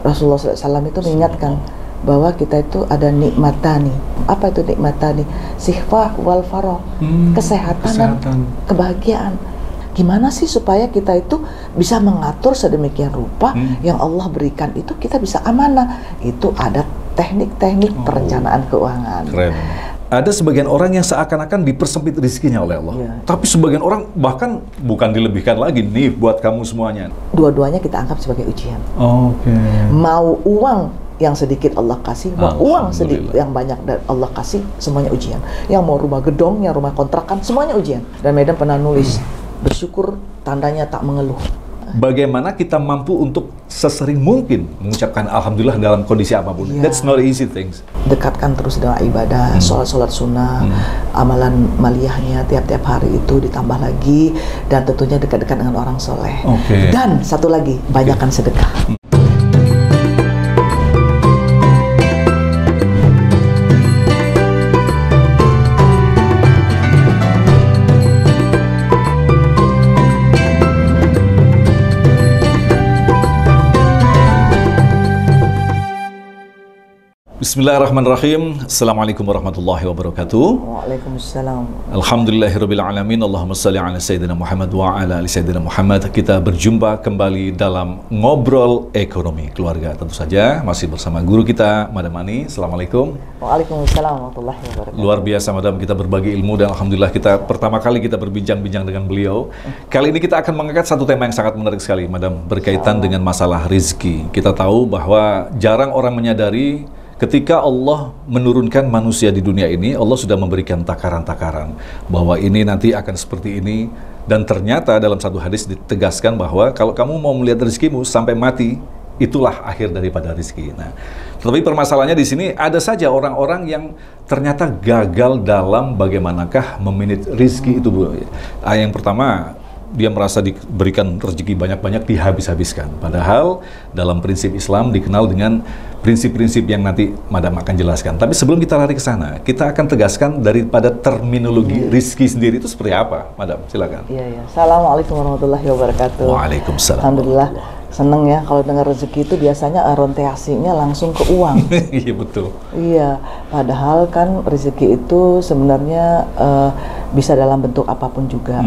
Rasulullah SAW itu mengingatkan bahwa kita itu ada nikmatani. Apa itu nikmatani? Sihfah wal faroh, kesehatan dan kebahagiaan. Gimana sih supaya kita itu bisa mengatur sedemikian rupa yang Allah berikan itu kita bisa amanah? Itu ada teknik-teknik perencanaan keuangan. Keren. Ada sebagian orang yang seakan-akan dipersempit rezekinya oleh Allah. Ya. Tapi sebagian orang bahkan bukan dilebihkan lagi nih buat kamu semuanya. Dua-duanya kita anggap sebagai ujian. Oke. Mau uang yang sedikit Allah kasih, mau uang sedikit yang banyak dan Allah kasih, semuanya ujian. Yang mau rumah gedong, yang rumah kontrakan, semuanya ujian. Dan Medan pernah nulis, bersyukur tandanya tak mengeluh. Bagaimana kita mampu untuk sesering mungkin mengucapkan Alhamdulillah dalam kondisi apapun. That's not easy things. Dekatkan terus dengan ibadah, sholat sunnah, amalan maliyahnya tiap-tiap hari itu ditambah lagi, dan tentunya dekat-dekat dengan orang soleh. Dan satu lagi, banyakkan sedekah. Bismillahirrahmanirrahim. Assalamualaikum warahmatullahi wabarakatuh. Waalaikumsalam. Alhamdulillahirrabbilalamin. Allahumma salli ala Sayyidina Muhammad wa ala ali Sayyidina Muhammad. Kita berjumpa kembali dalam Ngobrol Ekonomi Keluarga. Tentu saja masih bersama guru kita, Madam Ani. Assalamualaikum. Waalaikumsalam warahmatullahi wabarakatuh. Luar biasa, Madam, kita berbagi ilmu dan Alhamdulillah kita pertama kali kita berbincang-bincang dengan beliau. Kali ini kita akan mengangkat satu tema yang sangat menarik sekali, Madam, berkaitan dengan masalah rizki. Kita tahu bahwa jarang orang menyadari ketika Allah menurunkan manusia di dunia ini, Allah sudah memberikan takaran-takaran bahwa ini nanti akan seperti ini. Dan ternyata dalam satu hadis ditegaskan bahwa kalau kamu mau melihat rezekimu sampai mati, itulah akhir daripada rezeki. Nah, tetapi permasalahannya di sini ada saja orang-orang yang ternyata gagal dalam bagaimanakah memanage rezeki itu, Bu. Yang pertama, dia merasa diberikan rezeki banyak-banyak, dihabis-habiskan. Padahal dalam prinsip Islam dikenal dengan prinsip-prinsip yang nanti Madam akan jelaskan. Tapi sebelum kita lari ke sana, kita akan tegaskan daripada terminologi rezeki sendiri itu seperti apa, Madam? Silakan. Iya. Assalamualaikum warahmatullahi wabarakatuh. Waalaikumsalam. Alhamdulillah. Seneng ya kalau dengar rezeki itu biasanya orientasinya langsung ke uang. Iya, betul. Iya, padahal kan rezeki itu sebenarnya bisa dalam bentuk apapun juga.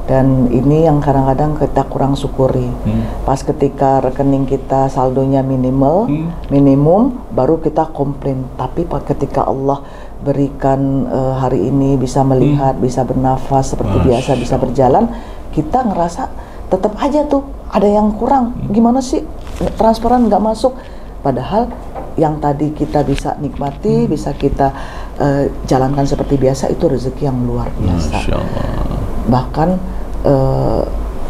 Dan ini yang kadang-kadang kita kurang syukuri. Pas ketika rekening kita saldonya minimum, baru kita komplain. Tapi ketika Allah berikan hari ini bisa melihat, bisa bernafas seperti biasa, bisa berjalan, kita ngerasa tetap aja tuh ada yang kurang. Gimana sih transferan nggak masuk? Padahal yang tadi kita bisa nikmati, bisa kita jalankan seperti biasa, itu rezeki yang luar biasa. Masya Allah. Bahkan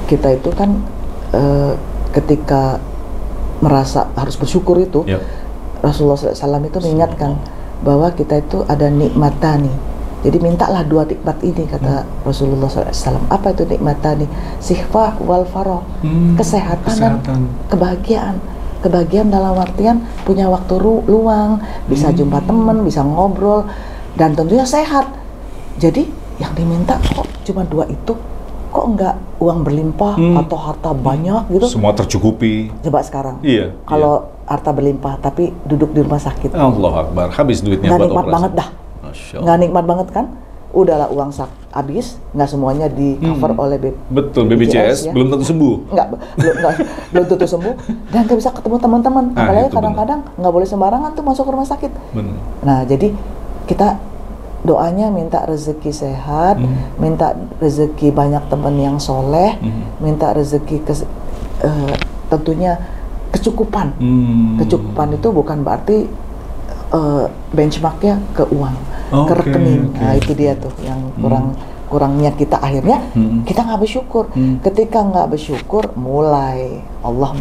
kita itu kan ketika merasa harus bersyukur itu, Rasulullah SAW itu mengingatkan bahwa kita itu ada nikmatani. Jadi mintalah dua nikmat ini, kata Rasulullah SAW. Apa itu nikmatani? Sihfah wal faroh, kesehatan dan kebahagiaan. Kebahagiaan dalam artian punya waktu luang, bisa jumpa teman, bisa ngobrol, dan tentunya sehat. Jadi yang diminta kok cuma dua itu, kok enggak uang berlimpah atau harta banyak gitu? Semua tercukupi. Coba sekarang. Iya. Kalau harta berlimpah tapi duduk di rumah sakit. Allahu Akbar, habis duitnya buat nikmat operasi. Banget dah. Nggak nikmat banget kan? Udahlah uang habis, nggak semuanya di cover oleh betul, BPJS, ya? Belum tentu sembuh. Belum tentu sembuh, dan nggak bisa ketemu teman-teman. Apalagi kadang-kadang nggak boleh sembarangan tuh masuk ke rumah sakit. Nah, jadi kita doanya minta rezeki sehat, minta rezeki banyak teman yang soleh, minta rezeki tentunya kecukupan. Kecukupan itu bukan berarti benchmarknya ke uang, ke rekening. Nah, itu dia tuh yang kurangnya kita akhirnya kita nggak bersyukur. Ketika nggak bersyukur, mulai Allah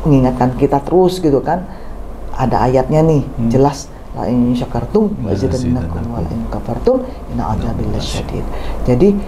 mengingatkan kita terus gitu kan. Ada ayatnya nih, jelas, la in syakartum wa azidannakum wa la in kafartum inna adzabi lasyadid. Jadi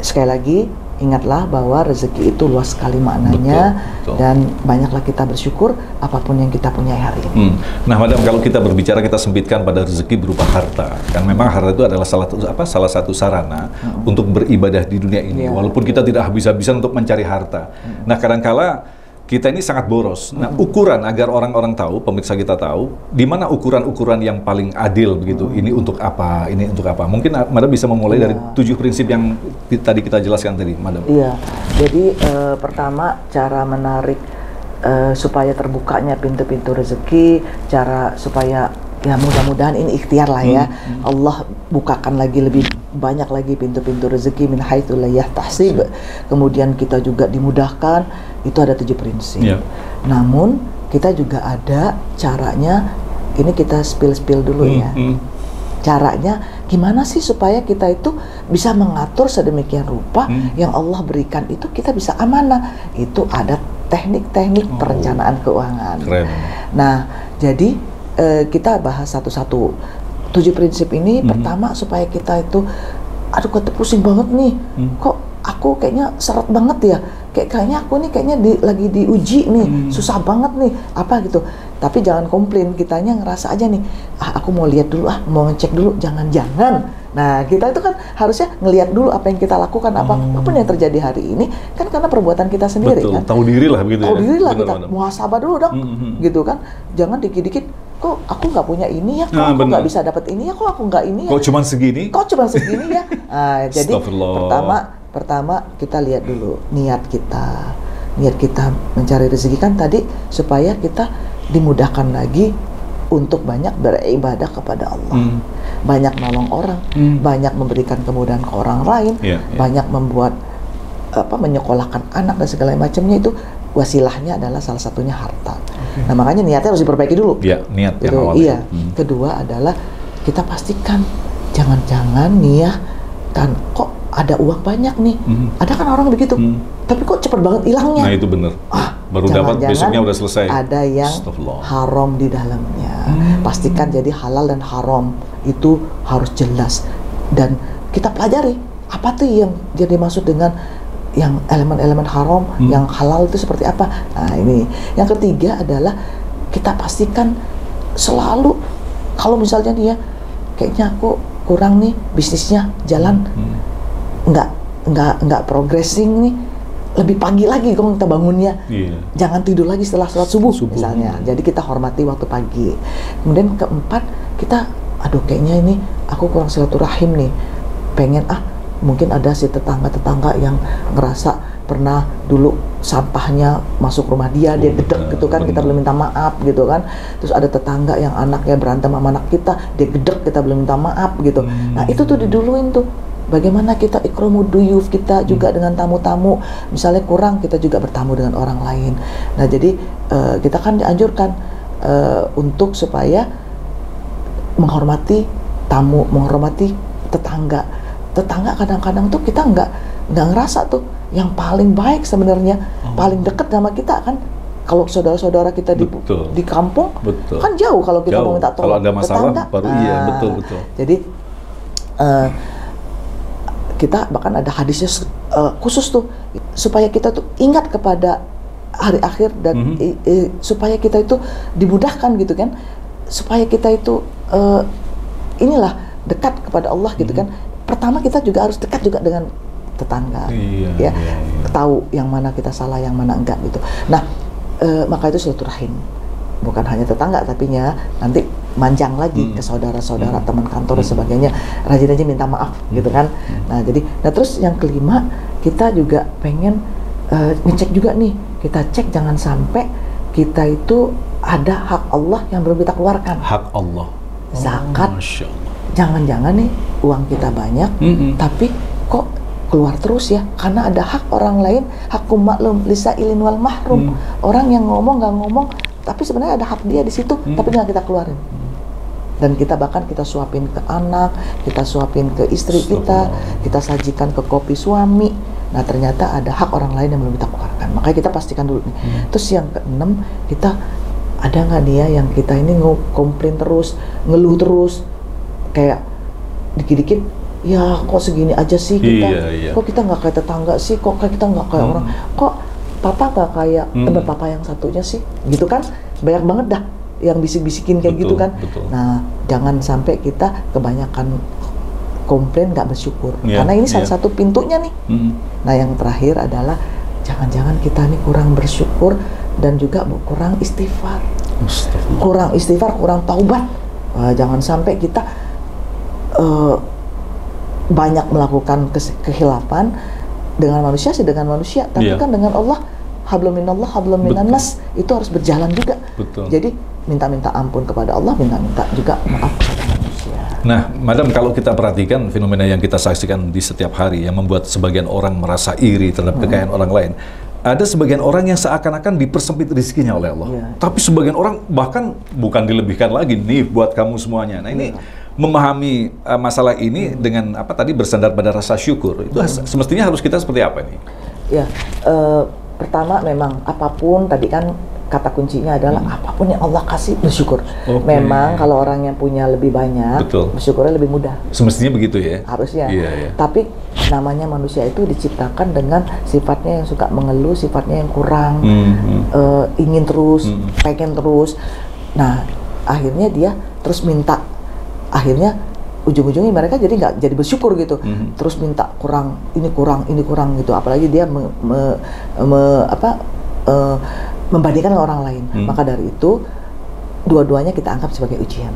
sekali lagi ingatlah bahwa rezeki itu luas sekali maknanya. Betul. Dan banyaklah kita bersyukur apapun yang kita punya hari ini. Nah, Madam, kalau kita berbicara, kita sempitkan pada rezeki berupa harta. Kan memang harta itu adalah salah satu sarana untuk beribadah di dunia ini. Walaupun kita tidak habis-habisan untuk mencari harta. Nah, kadangkala kita ini sangat boros. Nah, ukuran agar orang-orang tahu, pemirsa kita tahu, di mana ukuran-ukuran yang paling adil begitu. Ini untuk apa? Ini untuk apa? Mungkin Madam bisa memulai dari 7 prinsip yang tadi kita jelaskan tadi, Madam. Iya. Jadi pertama cara menarik supaya terbukanya pintu-pintu rezeki, cara supaya ya mudah-mudahan ini ikhtiar lah ya. Allah bukakan lagi lebih banyak lagi pintu-pintu rezeki min haitsu la yahtasib. Kemudian kita juga dimudahkan. Itu ada 7 prinsip. Namun kita juga ada caranya. Ini kita spill dulu ya. Caranya gimana sih supaya kita itu bisa mengatur sedemikian rupa yang Allah berikan itu kita bisa amanah. Itu ada teknik-teknik perencanaan keuangan. Keren. Nah, jadi kita bahas satu-satu. 7 prinsip ini pertama supaya kita itu, aduh kok pusing banget nih, kok aku kayaknya seret banget ya, kayaknya aku nih kayaknya lagi diuji nih, susah banget nih, apa gitu. Tapi jangan komplain, kitanya ngerasa aja nih, aku mau lihat dulu, mau ngecek dulu, jangan-jangan. Nah, kita itu kan harusnya ngelihat dulu apa yang kita lakukan, apapun yang terjadi hari ini, kan karena perbuatan kita sendiri. Betul, kan. Tahu diri lah begitu. Tahu diri lah benar, kita, muhasabah dulu dong, gitu kan. Jangan dikit-dikit, kok aku nggak punya ini ya, kok aku nggak bisa dapat ini ya, kok aku nggak ini ya. Kok cuma segini? Kok cuma segini ya. Jadi pertama kita lihat dulu niat kita mencari rezeki kan tadi supaya kita dimudahkan lagi untuk banyak beribadah kepada Allah, banyak nolong orang, banyak memberikan kemudahan ke orang lain, banyak membuat menyekolahkan anak dan segala macamnya. Itu wasilahnya adalah salah satunya harta. Nah, makanya niatnya harus diperbaiki dulu. Iya, niat yang gitu. awal. Iya. Kedua adalah kita pastikan jangan-jangan nih ya kan kok ada uang banyak nih. Ada kan orang begitu. Tapi kok cepet banget hilangnya. Nah, itu bener. Baru dapat besoknya udah selesai. Ada yang haram di dalamnya. Pastikan jadi halal dan haram itu harus jelas dan kita pelajari apa tuh yang jadi maksud dengan yang elemen-elemen haram, yang halal itu seperti apa. Nah, ini. Yang ketiga adalah kita pastikan selalu kalau misalnya nih ya kayaknya aku kurang nih bisnisnya jalan, nggak progressing nih, lebih pagi lagi kalau kita bangunnya, jangan tidur lagi setelah sholat subuh misalnya. Jadi kita hormati waktu pagi. Kemudian keempat kita, aduh kayaknya ini aku kurang silaturahim nih, pengen mungkin ada si tetangga yang ngerasa pernah dulu sampahnya masuk rumah dia gedek gitu kan, kita belum minta maaf gitu kan. Terus ada tetangga yang anaknya berantem sama anak kita, dia gedek, kita belum minta maaf gitu. Nah, itu tuh diduluin tuh. Bagaimana kita ikramud duyuf kita juga dengan tamu-tamu, misalnya kurang kita juga bertamu dengan orang lain. Nah, jadi kita kan dianjurkan untuk supaya menghormati tamu, menghormati tetangga. Tetangga kadang-kadang tuh kita nggak ngerasa tuh yang paling baik sebenarnya, paling dekat sama kita kan. Kalau saudara-saudara kita di kampung, kan jauh kalau kita mau minta tolong. Kalau ada masalah tetangga, baru betul. Jadi kita bahkan ada hadisnya khusus tuh supaya kita tuh ingat kepada hari akhir dan supaya kita itu dimudahkan gitu kan, supaya kita itu inilah dekat kepada Allah gitu kan. Pertama kita juga harus dekat juga dengan tetangga, tahu yang mana kita salah, yang mana enggak gitu. Nah, maka itu silaturahim, bukan hanya tetangga, tapi nanti manjang lagi ke saudara-saudara, teman kantor dan sebagainya. Rajin aja minta maaf gitu kan. Nah, terus yang kelima kita juga pengen ngecek juga nih, kita cek jangan sampai kita itu ada hak Allah yang belum kita keluarkan. Hak Allah. Zakat. Jangan-jangan nih uang kita banyak, tapi kok keluar terus ya? Karena ada hak orang lain, hakum maklum lisailin wal mahrum. Orang yang ngomong nggak ngomong, tapi sebenarnya ada hak dia di situ, tapi nggak kita keluarin. Dan kita bahkan kita suapin ke anak, kita suapin ke istri kita sajikan ke kopi suami. Nah, ternyata ada hak orang lain yang belum kita keluarkan. Makanya kita pastikan dulu nih. Terus yang keenam, kita ada nggak nih ya yang kita ini komplain terus, ngeluh terus. Kayak dikit-dikit ya kok segini aja sih kita, kok kita nggak kayak tetangga sih, kok kita nggak kayak orang, kok papa nggak kayak teman papa yang satunya sih, gitu kan. Banyak banget dah yang bisik-bisikin kayak gitu kan. Nah, jangan sampai kita kebanyakan komplain nggak bersyukur, karena ini salah satu pintunya nih. Nah, yang terakhir adalah jangan-jangan kita ini kurang bersyukur dan juga kurang istighfar. Kurang istighfar, kurang taubat. Jangan sampai kita banyak melakukan kekhilafan dengan manusia sih, dengan manusia, tapi kan dengan Allah, hablum minallah, hablum minannas, itu harus berjalan juga. Betul. Jadi minta-minta ampun kepada Allah, minta-minta juga maaf kepada manusia. Nah, Madam, kalau kita perhatikan fenomena yang kita saksikan di setiap hari yang membuat sebagian orang merasa iri terhadap kekayaan orang lain. Ada sebagian orang yang seakan-akan dipersempit rezekinya oleh Allah. Tapi sebagian orang bahkan bukan dilebihkan lagi, nih buat kamu semuanya. Nah, ini memahami masalah ini dengan apa tadi, bersandar pada rasa syukur. Itu semestinya harus kita seperti apa nih? Ya, pertama memang apapun tadi kan kata kuncinya adalah apapun yang Allah kasih bersyukur. Memang kalau orang yang punya lebih banyak, bersyukurnya lebih mudah. Semestinya begitu ya? Harusnya. Tapi namanya manusia itu diciptakan dengan sifatnya yang suka mengeluh, sifatnya yang kurang, ingin terus, pengen terus. Nah, akhirnya dia terus minta. Akhirnya ujung-ujungnya mereka jadi nggak jadi bersyukur gitu. Terus minta kurang, ini kurang gitu. Apalagi dia membandingkan dengan orang lain. Maka dari itu dua-duanya kita anggap sebagai ujian.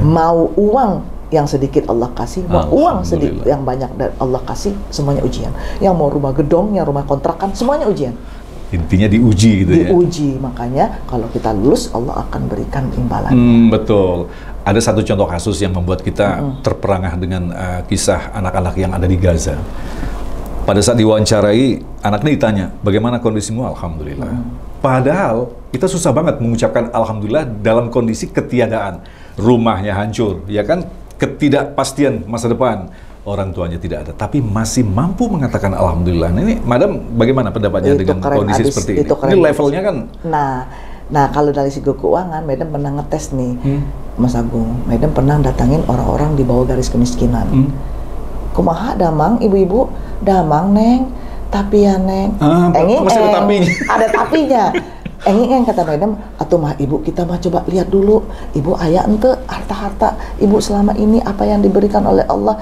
Mau uang yang sedikit Allah kasih, mau uang sedikit yang banyak dari Allah kasih, semuanya ujian. Yang mau rumah gedong, yang rumah kontrakan, semuanya ujian. Intinya diuji gitu ya? Diuji, makanya kalau kita lulus, Allah akan berikan imbalan. Betul. Ada satu contoh kasus yang membuat kita terperangah dengan kisah anak-anak yang ada di Gaza. Pada saat diwawancarai, anaknya ditanya, bagaimana kondisimu? Alhamdulillah. Padahal kita susah banget mengucapkan Alhamdulillah dalam kondisi ketiadaan. Rumahnya hancur, ya kan? Ketidakpastian masa depan. Orang tuanya tidak ada, tapi masih mampu mengatakan Alhamdulillah. Nah, ini, Madam, bagaimana pendapatnya dengan kondisi seperti ini? Ini levelnya kan? Nah, kalau dari segi keuangan, Madam pernah ngetes nih, Mas Agung. Madam pernah datangin orang-orang di bawah garis kemiskinan. Kumaha damang, ibu-ibu, damang neng, tapi ya neng, masih ada tapinya. Ada tapinya. Enging kata Madam, atuh mah ibu, kita mah coba lihat dulu, ibu aya ente harta-harta ibu selama ini apa yang diberikan oleh Allah.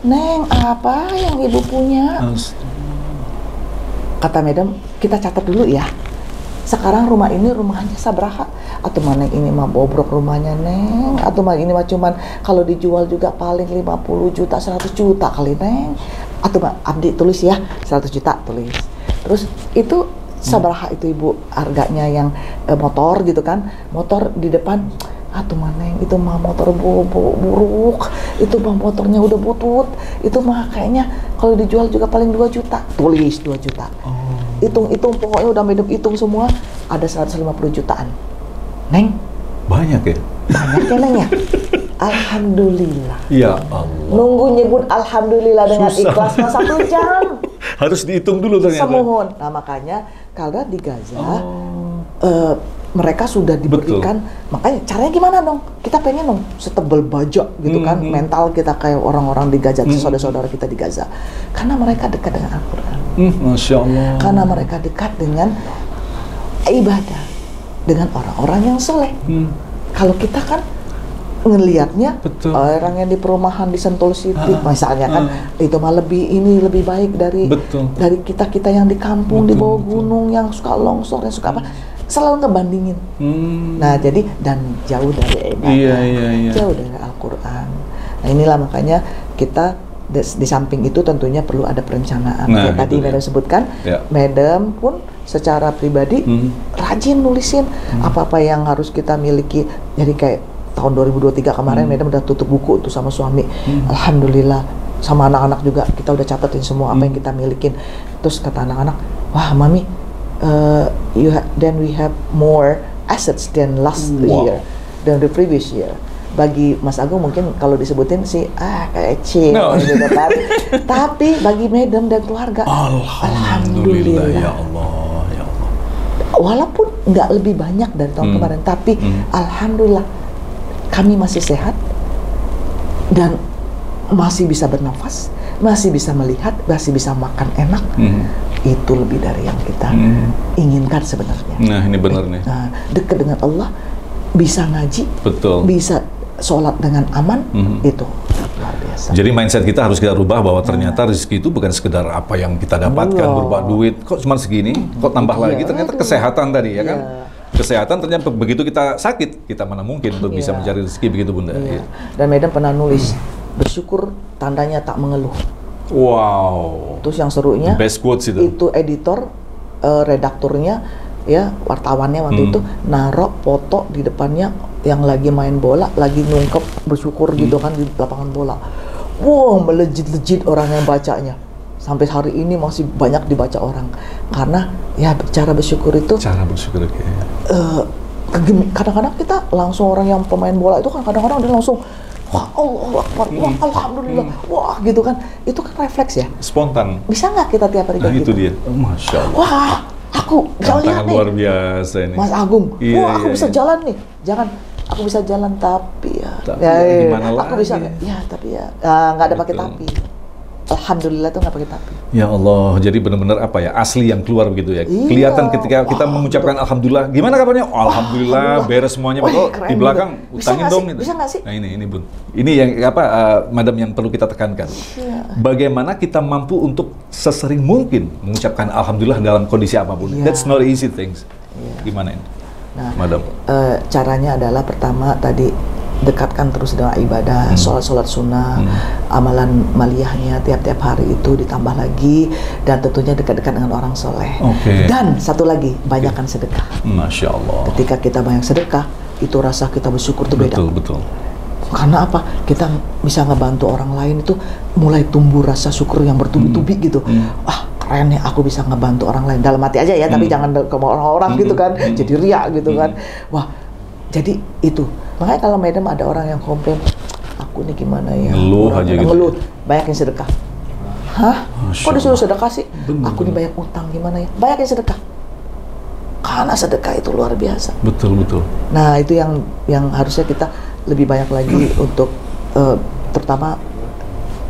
Neng, apa yang ibu punya? Kata Madam, kita catat dulu ya. Sekarang rumah ini rumahnya sabraha? Atau mana ini mah bobrok rumahnya neng? Atau mah ini mah cuman kalau dijual juga paling 50 juta, 100 juta kali neng? Atau mah abdi tulis ya, 100 juta tulis. Terus itu sabraha itu ibu harganya yang motor gitu kan? Motor di depan, atuh maneng itu mah motor buruk, itu mah motornya udah butut, itu mah kayaknya kalau dijual juga paling 2 juta, tulis 2 juta. Hitung pokoknya udah Madam hitung semua, ada 150 jutaan. Neng, banyak ya? Banyak ya Neng ya? Alhamdulillah. Ya Allah. Nunggu nyebut Alhamdulillah dengan ikhlas mah 1 jam. Harus dihitung dulu ternyata. Semohon. Nah makanya kalau di Gaza, mereka sudah diberikan, makanya caranya gimana dong? Kita pengen dong setebal baja gitu kan, mental kita kayak orang-orang di Gaza, saudara-saudara kita di Gaza. Karena mereka dekat dengan Al-Quran. Masya Allah. Karena mereka dekat dengan ibadah, dengan orang-orang yang soleh. Kalau kita kan ngelihatnya orang yang di perumahan di Sentul City misalnya kan, itu mah lebih baik dari kita yang di kampung di bawah gunung yang suka longsor, yang suka apa, selalu ngebandingin. Nah jadi dan jauh dari ibadah, jauh dari Al-Quran. Nah inilah makanya kita di samping itu tentunya perlu ada perencanaan. Kayak tadi Madam sebutkan, Madam pun secara pribadi rajin nulisin apa-apa yang harus kita miliki. Jadi kayak tahun 2023 kemarin Madam udah tutup buku tuh sama suami. Alhamdulillah, sama anak-anak juga kita udah catatin semua apa yang kita milikin. Terus kata anak-anak, wah mami, then we have more assets than last year, than the previous year. Bagi Mas Agung mungkin kalau disebutin sih kayak kecil gitu kan. Tapi bagi Madam dan keluarga, Alhamdulillah. Ya Allah, ya Allah. Walaupun nggak lebih banyak dari tahun kemarin, tapi Alhamdulillah kami masih sehat dan masih bisa bernafas, masih bisa melihat, masih bisa makan enak. Itu lebih dari yang kita inginkan sebenarnya. Nah ini benar nih. Dekat dengan Allah, bisa ngaji, bisa sholat dengan aman, itu luar biasa. biasa. Jadi mindset kita harus kita rubah bahwa ternyata rezeki itu bukan sekedar apa yang kita dapatkan berupa duit. Kok cuma segini? Kok tambah lagi? Ternyata kesehatan tadi ya kan? Kesehatan ternyata begitu kita sakit, kita mana mungkin untuk bisa mencari rezeki begitu Bunda. Iya. Dan Madam pernah nulis, bersyukur tandanya tak mengeluh. Wow. Terus yang serunya, The best quotes itu editor, redakturnya, ya wartawannya waktu itu naruh foto di depannya yang lagi main bola, lagi nungkep bersyukur gitu kan di lapangan bola. Wow, melejit-lejit orang yang bacanya. Sampai hari ini masih banyak dibaca orang. Karena ya cara bersyukur itu. Cara bersyukur kadang-kadang kita langsung orang yang pemain bola itu kan kadang-kadang dia langsung wah Allah Akbar, wah alhamdulillah, wah gitu kan. Itu kan refleks ya. Spontan. Bisa nggak kita tiap hari kayak itu gitu? dia. Masya Allah. Wah, aku bisa lihat nih. Luar biasa ini. Mas Agung, wah aku bisa jalan nih. Jangan, aku bisa jalan tapi ya, gimana aku lagi? bisa, ya tapi ya nggak ada pakai tapi. Alhamdulillah tuh nggak pakai tapi. Ya Allah, jadi benar-benar apa ya, asli yang keluar begitu ya. Iya. Kelihatan ketika kita mengucapkan Alhamdulillah. Gimana kabarnya? Oh, Alhamdulillah, beres semuanya. Di belakang, utangin dong. Bisa nggak sih? Nah ini Bun. Ini yang apa, Madam yang perlu kita tekankan. Bagaimana kita mampu untuk sesering mungkin mengucapkan Alhamdulillah dalam kondisi apapun. That's not easy things. Gimana ini? Nah, Madam. Caranya adalah pertama tadi dekatkan terus dengan ibadah, sholat sunnah, amalan maliyahnya tiap-tiap hari itu ditambah lagi, dan tentunya dekat-dekat dengan orang soleh. Dan satu lagi, banyakkan sedekah. Masya Allah. Ketika kita banyak sedekah, itu rasa kita bersyukur itu beda. Betul. Karena apa? Kita bisa ngebantu orang lain itu mulai tumbuh rasa syukur yang bertubi-tubi gitu. Keren nih, aku bisa ngebantu orang lain dalam hati aja ya, tapi jangan ke orang-orang gitu kan, jadi riak gitu kan. Wah, jadi itu. Makanya kalau Madam ada orang yang komplain, aku nih gimana ya, ngeluh aja gitu. Ngeluh, banyakin sedekah. Hah? Kok disuruh sedekah sih? Bener. Aku nih banyak utang, gimana ya? Banyakin sedekah. Karena sedekah itu luar biasa. Betul. Nah, itu yang harusnya kita lebih banyak lagi untuk terutama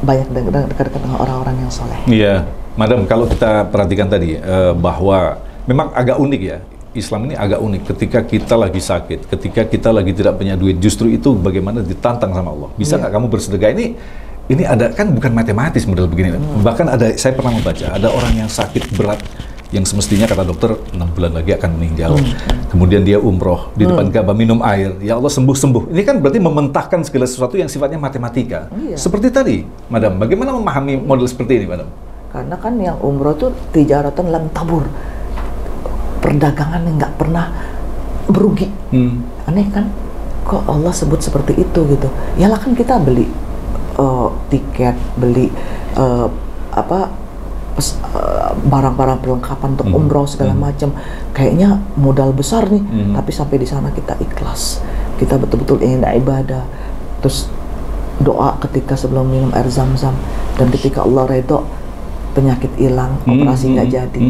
banyak dekat-dekat dengan orang-orang yang soleh. Iya, Madam, kalau kita perhatikan tadi bahwa memang agak unik ya. Islam ini agak unik. Ketika kita lagi sakit, ketika kita lagi tidak punya duit, justru itu bagaimana ditantang sama Allah. Bisa nggak kamu bersedekah? Ini ada kan bukan matematis model begini. Bahkan saya pernah membaca ada orang yang sakit berat yang semestinya kata dokter 6 bulan lagi akan meninggal. Kemudian dia umroh di depan Ka'bah minum air. Ya Allah sembuh. Ini kan berarti mementahkan segala sesuatu yang sifatnya matematika. Seperti tadi, Madam. Bagaimana memahami model seperti ini, Madam? Karena kan yang umroh tuh tijaratan lam tabur. Perdagangan yang nggak pernah berugi. Aneh kan? Kok Allah sebut seperti itu gitu? Ya lah kan kita beli tiket, beli barang-barang perlengkapan untuk umroh segala macam. Kayaknya modal besar nih, tapi sampai di sana kita ikhlas. Kita betul-betul ingin ibadah. Terus doa ketika sebelum minum air zam-zam, dan ketika Allah redho penyakit hilang, operasi nggak jadi.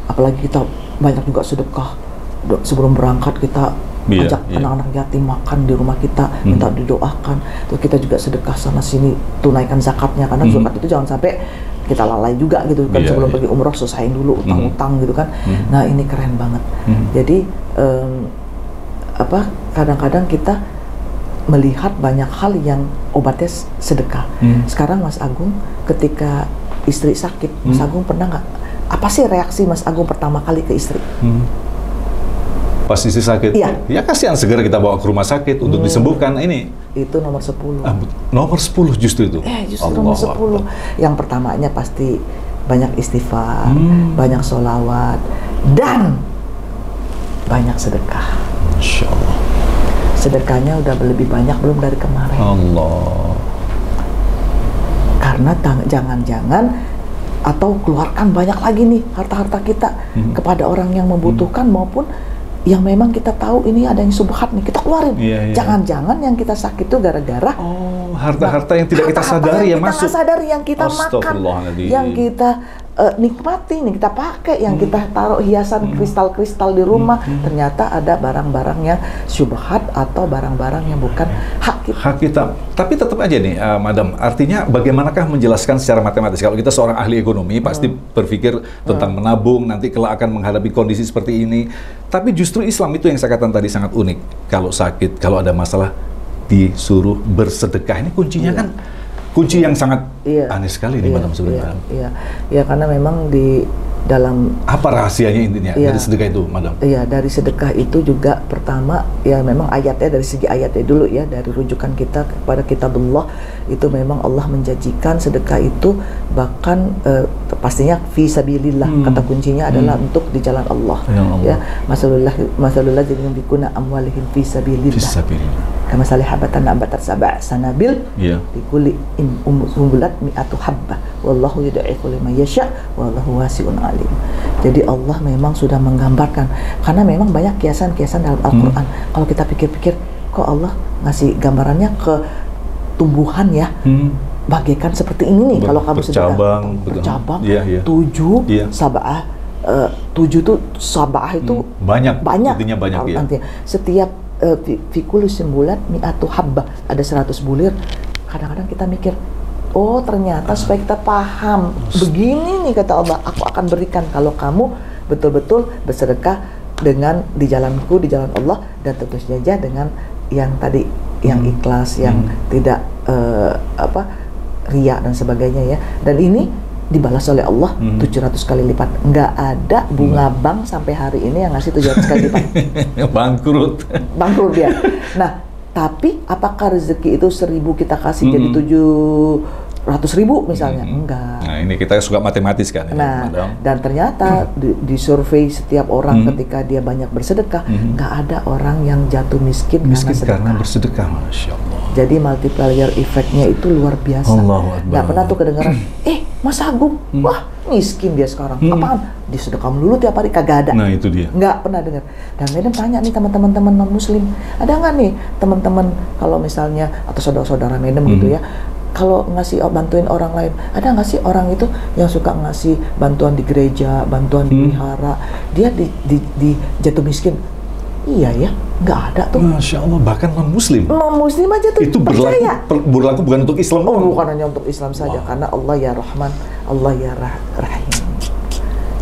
Apalagi kita banyak juga sedekah. Sebelum berangkat kita ajak anak-anak yatim makan di rumah kita, minta didoakan. Terus kita juga sedekah sana sini, tunaikan zakatnya, karena zakat itu jangan sampai kita lalai juga gitu kan. Sebelum pergi umroh selesaiin dulu utang-utang gitu kan. Nah, ini keren banget. Jadi kadang-kadang kita melihat banyak hal yang obatnya sedekah. Sekarang Mas Agung ketika istri sakit, Mas Agung pernah nggak? Apa sih reaksi Mas Agung pertama kali ke istri? Pas istri sakit? Ya kasihan, segera kita bawa ke rumah sakit untuk disembuhkan. Ini itu nomor 10. Nomor 10 justru itu? Justru nomor 10. Yang pertamanya pasti banyak istighfar, banyak sholawat, dan banyak sedekah. Masya Allah. Sedekahnya udah lebih banyak belum dari kemarin? Allah. Karena jangan-jangan atau keluarkan banyak lagi nih harta-harta kita kepada orang yang membutuhkan maupun yang memang kita tahu ini ada yang subhat nih, kita keluarin. Jangan-jangan yang kita sakit itu gara-gara harta-harta yang tidak kita sadari yang masuk. Kita sadari, yang kita makan, yang kita nikmati, nih kita pakai, yang kita taruh hiasan kristal-kristal di rumah, ternyata ada barang-barang yang syubhat atau barang-barang yang bukan hak kita. Hak kita. Tapi tetap aja nih, Madam, artinya bagaimanakah menjelaskan secara matematis? Kalau kita seorang ahli ekonomi, pasti berpikir tentang menabung, nanti kelak akan menghadapi kondisi seperti ini. Tapi justru Islam itu yang saya katakan tadi sangat unik. Kalau sakit, kalau ada masalah, disuruh bersedekah. Ini kuncinya kan kunci yang sangat Iya. aneh sekali ini, Madam sebenarnya. Iya, karena memang di dalam apa rahasianya intinya Iya. dari sedekah itu, Madam? Iya, dari sedekah itu juga pertama ya memang ayatnya, dari segi ayatnya dulu ya, dari rujukan kita kepada kitabullah itu memang Allah menjanjikan sedekah itu bahkan pastinya fi sabilillah, kata kuncinya adalah untuk di jalan Allah. Ya, masalullah jadi yunfikuna amwalihim fi sabilillah. Kama salih habatan ambatat sab'a sanabil di kulli umbulat mi'atu habbah wallahu yud'ifu liman yasha wallahu wasi'un alim. Jadi Allah memang sudah menggambarkan, karena memang banyak kiasan-kiasan dalam Al-Qur'an. Kalau kita pikir-pikir, kok Allah ngasih gambarannya ke tumbuhan ya, bagaikan seperti ini nih kalau kamu sedekah bercabang, 7 sab'ah, 7 tuh sab'ah itu banyak, intinya banyak ya. Setiap fikul sembulat mi'atu habbah, ada 100 bulir. Kadang-kadang kita mikir, oh ternyata supaya kita paham, begini nih kata Allah, aku akan berikan kalau kamu betul-betul bersedekah dengan di jalanku, di jalan Allah, dan tentu saja dengan yang tadi, yang ikhlas, yang tidak riya dan sebagainya ya. Dan ini dibalas oleh Allah 700 kali lipat. Nggak ada bunga bank sampai hari ini yang ngasih 700 kali lipat. Bangkrut dia. Nah, tapi apakah rezeki itu 1000 kita kasih jadi 700.000 misalnya? Enggak. Nah, ini kita suka matematis kan. Nah, dan ternyata di survei setiap orang ketika dia banyak bersedekah, nggak ada orang yang jatuh miskin karena bersedekah. Masya Allah. Jadi multiplier effect-nya itu luar biasa. Nggak pernah tuh kedengaran, Mas Agung, wah miskin dia sekarang. Apaan? Disedekah dulu tiap hari, kagak ada. Nah itu dia. Nggak pernah dengar. Dan Madam tanya nih teman-teman non Muslim, ada nggak nih teman-teman kalau misalnya atau saudara-saudara Madam gitu ya, kalau ngasih bantuin orang lain, ada nggak sih orang itu yang suka ngasih bantuan di gereja, bantuan di wihara, dia di jatuh miskin? Iya ya, nggak ada tuh. Masya Allah, bahkan non-Muslim. Non-Muslim aja tuh itu berlaku bukan untuk Islam. Oh, bukan hanya untuk Islam saja, karena Allah ya Rahman, Allah ya Rahim.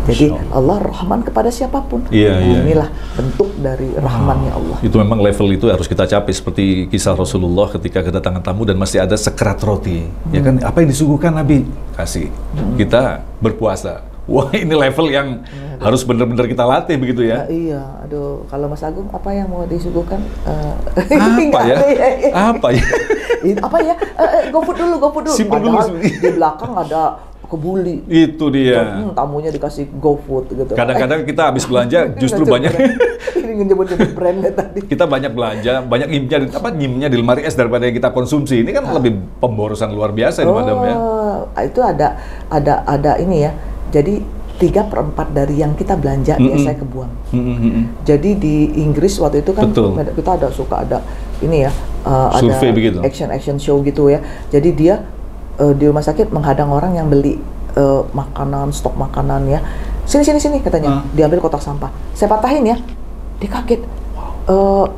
Jadi Allah Rahman kepada siapapun. Inilah bentuk dari Rahmannya Allah. Itu memang level itu harus kita capai, seperti kisah Rasulullah ketika kedatangan tamu dan masih ada sekerat roti. Ya kan, apa yang disuguhkan Nabi? Kasih. Kita berpuasa. Wah, ini level yang harus benar-benar kita latih begitu ya. Iya, aduh, kalau Mas Agung apa yang mau disuguhkan? Apa ya? Apa ya? Apa ya? GoFood dulu. Padahal di belakang ada kebuli. Itu dia. Tamunya dikasih GoFood gitu. Kadang-kadang kita habis belanja justru banyak. Ini nyebut-nyebut brandnya tadi. Kita banyak belanja, banyak nyimnya di lemari es daripada yang kita konsumsi. Ini kan lebih pemborosan luar biasa ini, Madam ya. Itu ada ini ya. Jadi 3/4 dari yang kita belanja biasanya kebuang. Jadi di Inggris waktu itu kan kita suka ada ini ya, survei ada begitu. action show gitu ya. Jadi dia di rumah sakit menghadang orang yang beli makanan, stok makanan ya. Sini katanya, diambil kotak sampah. Saya patahin ya, dia kaget.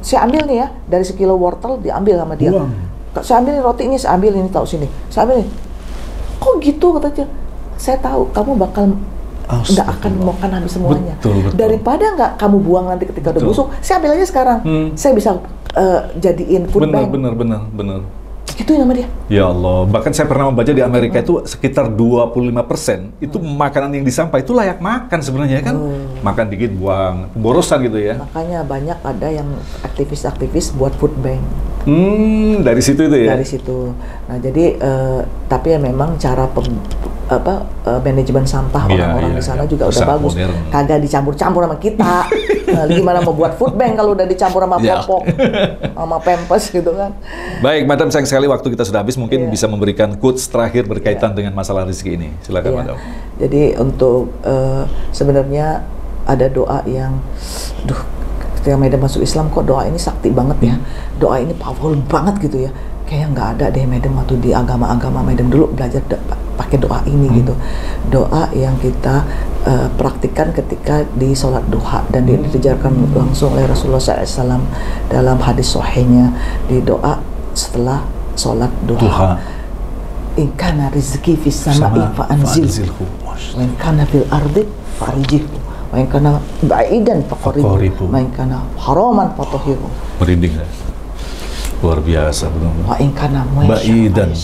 Saya ambil nih ya, dari sekilo wortel diambil sama dia. Saya ambil roti ini, saya ambil ini, tahu sini. Saya ambil ini. Kok gitu katanya? Saya tahu kamu bakal nggak akan makan habis semuanya. Betul. Daripada nggak kamu buang nanti ketika udah busuk, saya ambil aja sekarang. Saya bisa jadiin food bank. Benar. Itu nama dia. Ya Allah, bahkan saya pernah membaca di Amerika itu sekitar 25% itu makanan yang di sampah itu layak makan sebenarnya kan. Makan dikit buang, borosan gitu ya. Makanya banyak ada yang aktivis-aktivis buat food bank. Dari situ itu ya. Dari situ. Nah, jadi tapi ya memang cara manajemen sampah orang-orang di sana juga udah bagus. Modern. Kagak dicampur-campur sama kita. Nah, gimana mau buat food bank kalau udah dicampur sama popok, sama Pampers gitu kan. Baik, Madam, sayang sekali waktu kita sudah habis. Mungkin bisa memberikan quotes terakhir berkaitan dengan masalah rezeki ini. Silakan, Madam. Jadi untuk sebenarnya ada doa yang, ketika Madam masuk Islam kok doa ini sakti banget ya. Doa ini powerful banget gitu ya. Kayaknya nggak ada deh Madam waktu di agama-agama Madam dulu belajar pakai doa ini gitu. Doa yang kita praktikkan ketika di sholat duha dan diajarkan langsung oleh Rasulullah SAW dalam hadis sahihnya di doa setelah sholat duha. In kana rizki fis sama'i fa anzilhu wa in kana fil ardi farijhu wa in kana ba'idan faqribhu wa in kana haraman fatahhiru. Merinding ya. Luar biasa benar. Wa in kana ba'idan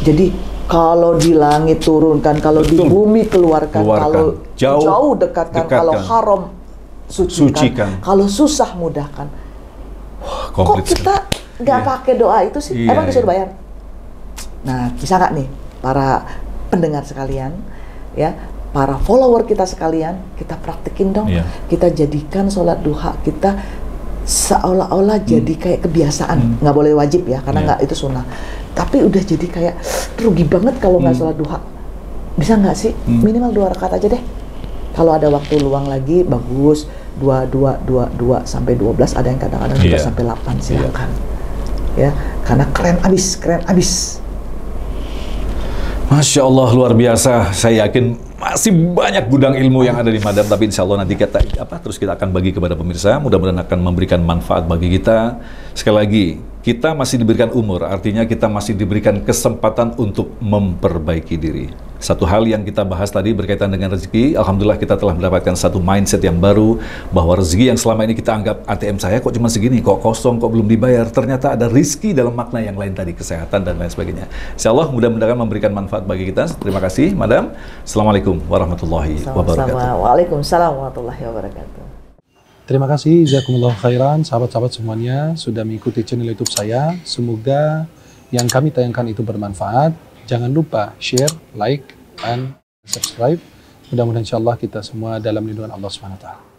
Jadi kalau di langit turunkan, kalau di bumi keluarkan, kalau jauh dekatkan, kalau haram sucikan, kalau susah mudahkan. Kok kita nggak pakai doa itu sih? Emang disuruh bayar? Nah, bisa nggak nih para pendengar sekalian, ya, para follower kita sekalian, kita praktekin dong. Kita jadikan sholat duha kita seolah-olah jadi kayak kebiasaan. Nggak boleh wajib ya, karena nggak itu sunnah. Tapi udah jadi kayak rugi banget kalau nggak sholat duha. Bisa nggak sih? Minimal 2 rakaat aja deh. Kalau ada waktu luang lagi, bagus. 2 sampai 12, ada yang kadang-kadang juga sampai 8, silakan. Ya, karena keren abis. Masya Allah, luar biasa. Saya yakin masih banyak gudang ilmu yang ada di Madam, tapi insya Allah nanti kita akan bagi kepada pemirsa. Mudah-mudahan akan memberikan manfaat bagi kita. Sekali lagi, kita masih diberikan umur, artinya kita masih diberikan kesempatan untuk memperbaiki diri. Satu hal yang kita bahas tadi berkaitan dengan rezeki, alhamdulillah kita telah mendapatkan satu mindset yang baru, bahwa rezeki yang selama ini kita anggap ATM saya kok cuma segini, kok kosong, kok belum dibayar, ternyata ada rezeki dalam makna yang lain tadi, kesehatan dan lain sebagainya. Insya Allah mudah-mudahan memberikan manfaat bagi kita. Terima kasih, Madam. Assalamualaikum warahmatullahi wabarakatuh. Waalaikumsalam warahmatullahi wabarakatuh. Terima kasih, jazakumullah khairan, sahabat-sahabat semuanya sudah mengikuti channel YouTube saya. Semoga yang kami tayangkan itu bermanfaat. Jangan lupa share, like, dan subscribe. Mudah-mudahan insya Allah kita semua dalam lindungan Allah SWT.